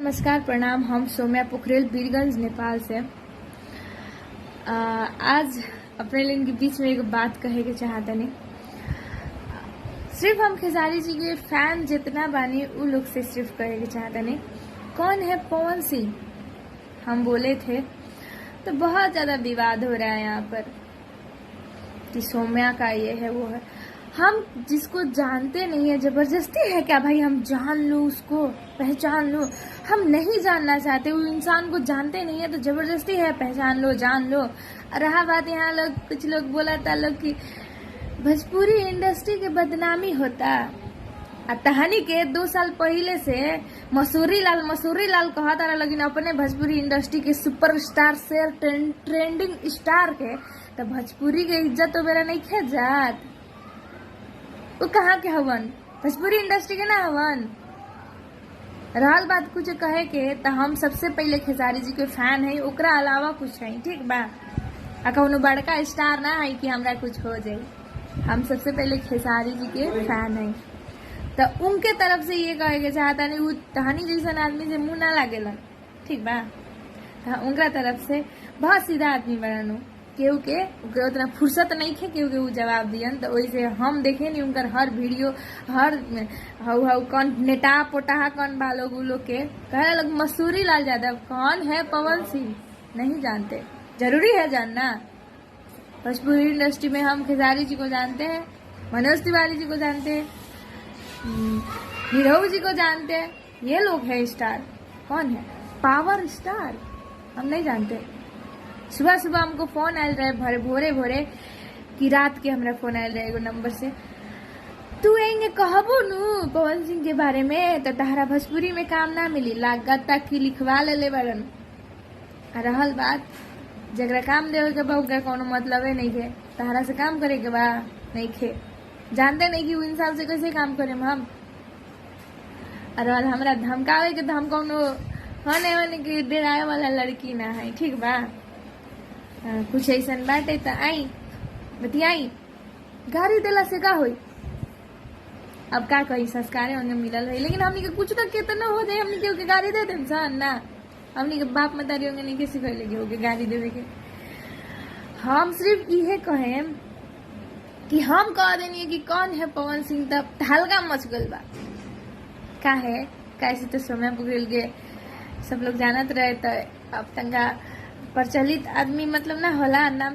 नमस्कार, प्रणाम। हम सौम्या पोखरेल बीरगंज नेपाल से आज अपने लोगन के बीच में एक बात कहे के चाहतनी। सिर्फ हम खेसारी जी के फैन जितना बानी उ लोग से सिर्फ कहे के चाहतनी, कौन है पवन सिंह। हम बोले थे तो बहुत ज्यादा विवाद हो रहा है यहाँ पर कि सौम्या का ये है वो है। हम जिसको जानते नहीं है, जबरदस्ती है क्या भाई हम जान लो, उसको पहचान लो। हम नहीं जानना चाहते, वो इंसान को जानते नहीं है तो जबरदस्ती है पहचान लो, जान लो। रहा बात यहाँ कुछ लोग बोला था लोग कि भोजपुरी इंडस्ट्री के बदनामी होता। तहानी के 2 साल पहले से मसूरी लाल कहता रहा, लेकिन अपने भोजपुरी इंडस्ट्री के सुपरस्टार से ट्रेंडिंग स्टार के तो भोजपुरी के इज्जत तो मेरा नहीं खे जात। वो कहाँ के हवन, भोजपुरी इंडस्ट्री के ना हवन। रहल बात कुछ कहे के तो हम सबसे पहले खेसारी जी के फैन है, ओकरा अलावा कुछ है ठीक बा। कौनो बड़का स्टार ना है कि हमरा कुछ हो जाए। हम सबसे पहले खेसारी जी के फैन है, तो उनके तरफ से ये कहे के चाहता नहीं, वो तहानी जैसा आदमी से मुंह ना लागेला ठीक बा। उनका तरफ से बहुत सीधा आदमी बनू, केहू के उतना फुर्सत नहीं थे केहू के वो जवाब दियन। तो वैसे हम देखे नहीं उनकर हर वीडियो, हर हाउ कौन नेटा पोटाहा कौन बालोग उ लोग के कहे लोग मसूरी लाल यादव कौन है, पवन सिंह नहीं जानते। जरूरी है जानना। भोजपुरी इंडस्ट्री में हम खेसारी जी को जानते हैं, मनोज तिवारी जी को जानते हैं, हीरो जी को जानते हैं। ये लोग है स्टार। कौन है पावर स्टार, हम नहीं जानते। सुबह सुबह हमको फोन आयल रहे, भोरे कि रात के हमरा फोन आयल रहे एगो नंबर से, तू एंगे कहबो नु पवन सिंह के बारे में तो तहरा भोजपुरी में काम ना मिली, लागत तक की लिखवा ले बरन। रहल बात जगरा काम देवे के बा ओकरा कोनो मतलब नहीं है, तहरा से काम करे के बा नहीं खे, जानते नहीं कि वो इंसान से कैसे काम करे हम। और हमरा धमकावे के तो हम कोनो होने के डराए वाला लड़की ना है ठीक बा। कुछ ऐसा बाटे तो आई बतियाई, गाड़ी दिला से का होई। अब का कही संस्कारे होंगे मिलल है, लेकिन हमनी के कुछ तक कितना हो जाए हमनी के गाड़ी दे देम सन ना। हमनी के बाप मतारी होंगे नहीं किसी कहले के होके गाड़ी देवे के। हम सिर्फ इहे कहे कि हम कह देनी कि कौन है पवन सिंह, तब हल्का मच गल बा। का है कैसे तो सौम्या पोखरेल के सब लोग जानत रहे, तो अब तंगा प्रचलित आदमी मतलब ना होला नाम